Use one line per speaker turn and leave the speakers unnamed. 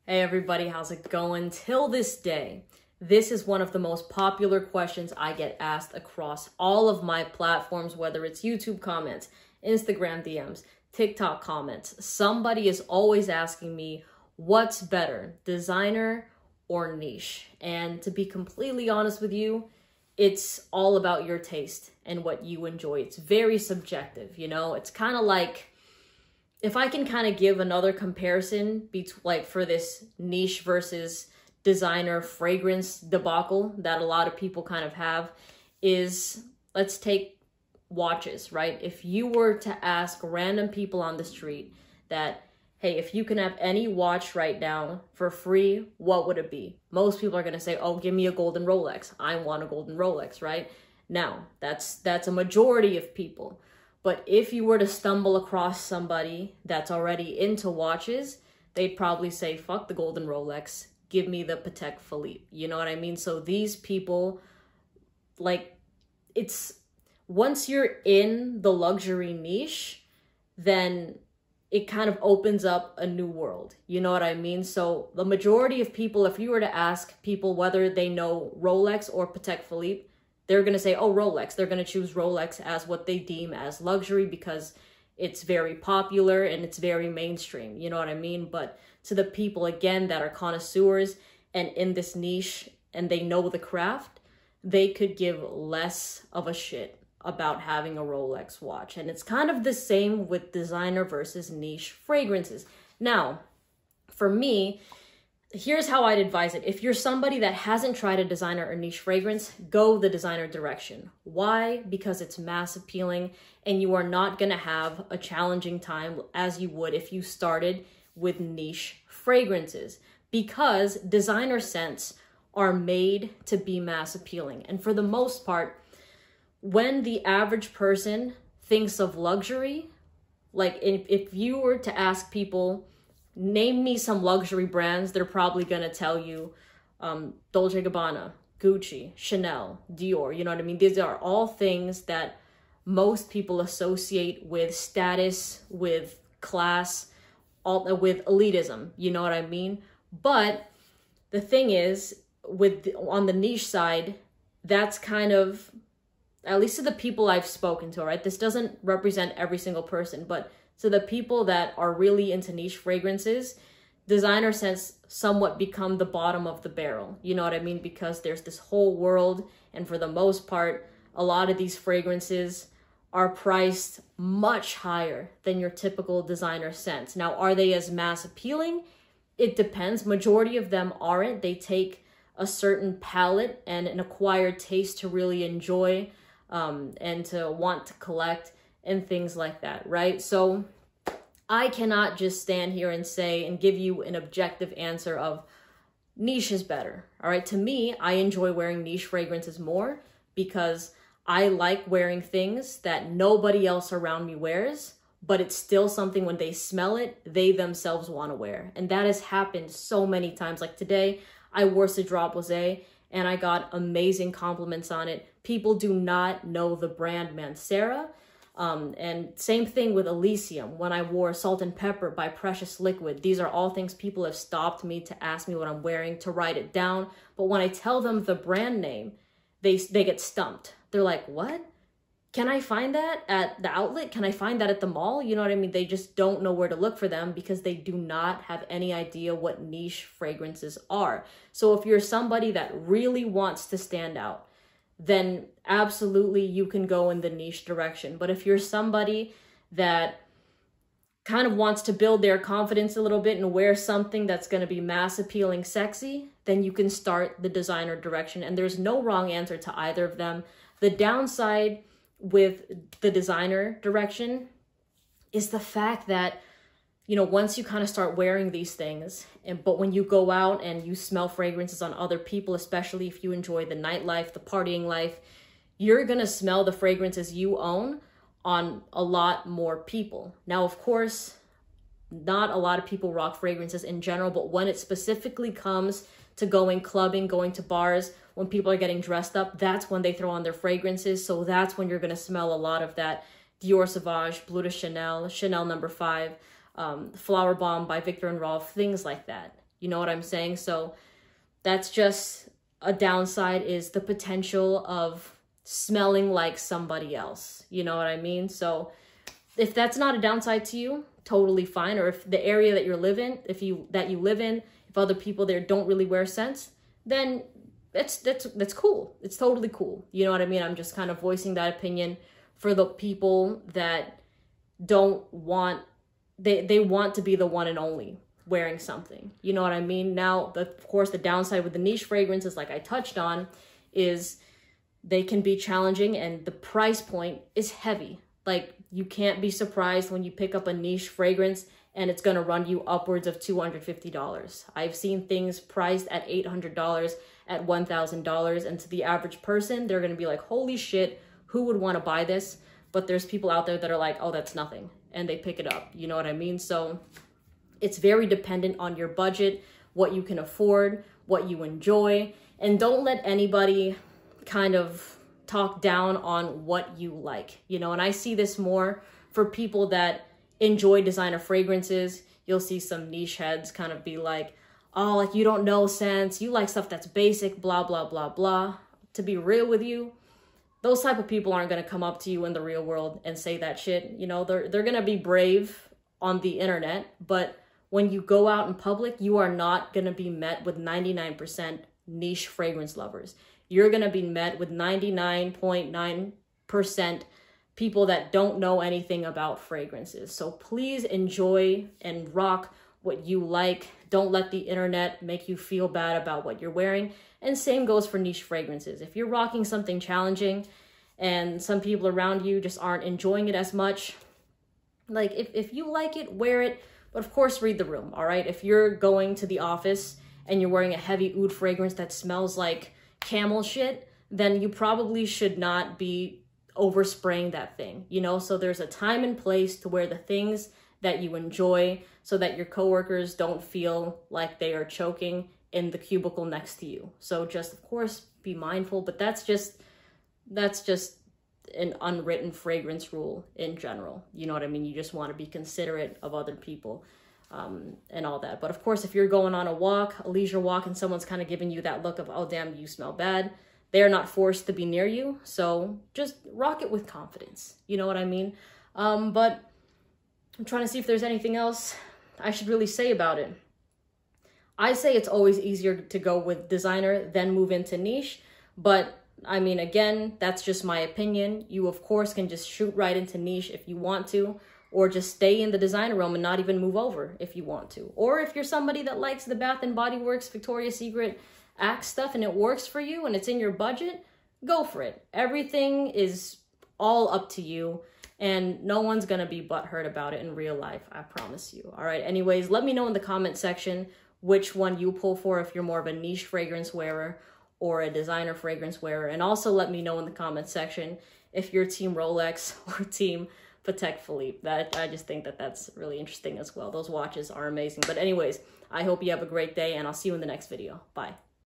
Hey everybody, how's it going? Till this day, this is one of the most popular questions I get asked across all of my platforms, whether it's YouTube comments, Instagram DMs, TikTok comments. Somebody is always asking me, what's better, designer or niche? And to be completely honest with you, it's all about your taste and what you enjoy. It's very subjective, you know? It's kind of like, if I can kind of give another comparison like for this niche versus designer fragrance debacle that a lot of people kind of have is, let's take watches, right? If you were to ask random people on the street that, hey, if you can have any watch right now for free, what would it be? Most people are going to say, oh, give me a golden Rolex. I want a golden Rolex, right? Now, that's a majority of people. But if you were to stumble across somebody that's already into watches, they'd probably say, fuck the golden Rolex, give me the Patek Philippe. You know what I mean? So these people, like, it's, once you're in the luxury niche, then it kind of opens up a new world. You know what I mean? So the majority of people, if you were to ask people whether they know Rolex or Patek Philippe, they're going to say, oh, Rolex. They're going to choose Rolex as what they deem as luxury because it's very popular and it's very mainstream. You know what I mean? But to the people, again, that are connoisseurs and in this niche and they know the craft, they could give less of a shit about having a Rolex watch. And it's kind of the same with designer versus niche fragrances. Now, for me, here's how I'd advise it. If you're somebody that hasn't tried a designer or niche fragrance, go the designer direction. Why? Because it's mass appealing and you are not going to have a challenging time as you would if you started with niche fragrances, because designer scents are made to be mass appealing. And for the most part, when the average person thinks of luxury, like if you were to ask people, name me some luxury brands, they're probably going to tell you Dolce & Gabbana, Gucci, Chanel, Dior. You know what I mean? These are all things that most people associate with status, with class, with elitism. You know what I mean? But the thing is, on the niche side, that's kind of, at least to the people I've spoken to, right? This doesn't represent every single person, but so the people that are really into niche fragrances, designer scents somewhat become the bottom of the barrel. You know what I mean? Because there's this whole world, and for the most part, a lot of these fragrances are priced much higher than your typical designer scents. Now, are they as mass appealing? It depends. Majority of them aren't. They take a certain palette and an acquired taste to really enjoy and to want to collect and things like that, right? So I cannot just stand here and say and give you an objective answer of niche is better, all right? To me, I enjoy wearing niche fragrances more because I like wearing things that nobody else around me wears, but it's still something when they smell it, they themselves want to wear. And that has happened so many times. Like today, I wore Cedrat Rosé and I got amazing compliments on it. People do not know the brand Mancera. And same thing with Elysium. When I wore Salt and Pepper by Precious Liquid, these are all things people have stopped me to ask me what I'm wearing, to write it down. But when I tell them the brand name, they get stumped. They're like, what? Can I find that at the outlet? Can I find that at the mall? You know what I mean? They just don't know where to look for them because they do not have any idea what niche fragrances are. So if you're somebody that really wants to stand out, then absolutely you can go in the niche direction. But if you're somebody that kind of wants to build their confidence a little bit and wear something that's going to be mass appealing, sexy, then you can start the designer direction. And there's no wrong answer to either of them. The downside with the designer direction is the fact that, you know, once you kind of start wearing these things, but when you go out and you smell fragrances on other people, especially if you enjoy the nightlife, the partying life, you're going to smell the fragrances you own on a lot more people. Now, of course, not a lot of people rock fragrances in general, but when it specifically comes to going clubbing, going to bars, when people are getting dressed up, that's when they throw on their fragrances. So that's when you're going to smell a lot of that Dior Sauvage, Bleu de Chanel, Chanel No. 5, Flower Bomb by Viktor and Rolf, things like that. You know what I'm saying? So that's just a downside, is the potential of smelling like somebody else. You know what I mean? So if that's not a downside to you, totally fine. Or if the area that you live in, if other people there don't really wear scents, then that's cool. It's totally cool. You know what I mean? I'm just kind of voicing that opinion for the people that don't want, they want to be the one and only wearing something. You know what I mean? Now, of course, the downside with the niche fragrances, like I touched on, is they can be challenging and the price point is heavy. Like, you can't be surprised when you pick up a niche fragrance and it's going to run you upwards of $250. I've seen things priced at $800, at $1,000, and to the average person, they're going to be like, holy shit, who would want to buy this? But there's people out there that are like, oh, that's nothing, and they pick it up. You know what I mean? So it's very dependent on your budget, what you can afford, what you enjoy, and don't let anybody kind of talk down on what you like, you know. And I see this more for people that enjoy designer fragrances. You'll see some niche heads kind of be like, oh, like, you don't know scents, you like stuff that's basic, blah, blah, blah, blah. To be real with you, those type of people aren't going to come up to you in the real world and say that shit. You know, they're going to be brave on the internet, but when you go out in public, you are not going to be met with 99% niche fragrance lovers. You're going to be met with 99.9% people that don't know anything about fragrances. So please enjoy and rock what you like. Don't let the internet make you feel bad about what you're wearing. And same goes for niche fragrances. If you're rocking something challenging and some people around you just aren't enjoying it as much, like, if you like it, wear it. But of course, read the room, all right? If you're going to the office and you're wearing a heavy oud fragrance that smells like camel shit, then you probably should not be overspraying that thing, you know? So there's a time and place to wear the things that you enjoy so that your coworkers don't feel like they are choking in the cubicle next to you. So just, of course, be mindful, but that's just an unwritten fragrance rule in general. You know what I mean? You just want to be considerate of other people and all that. But of course, if you're going on a walk, a leisure walk, and someone's kind of giving you that look of, oh, damn, you smell bad, they're not forced to be near you. So just rock it with confidence. You know what I mean? But I'm trying to see if there's anything else I should really say about it. I say it's always easier to go with designer than move into niche, but I mean, again, that's just my opinion. You, of course, can just shoot right into niche if you want to, or just stay in the designer realm and not even move over if you want to. Or if you're somebody that likes the Bath & Body Works, Victoria's Secret, Axe stuff, and it works for you and it's in your budget, go for it. Everything is all up to you, and no one's going to be butthurt about it in real life, I promise you. All right, anyways, let me know in the comment section which one you pull for, if you're more of a niche fragrance wearer or a designer fragrance wearer. And also let me know in the comment section if you're team Rolex or team Patek Philippe. I just think that that's really interesting as well. Those watches are amazing. But anyways, I hope you have a great day, and I'll see you in the next video. Bye.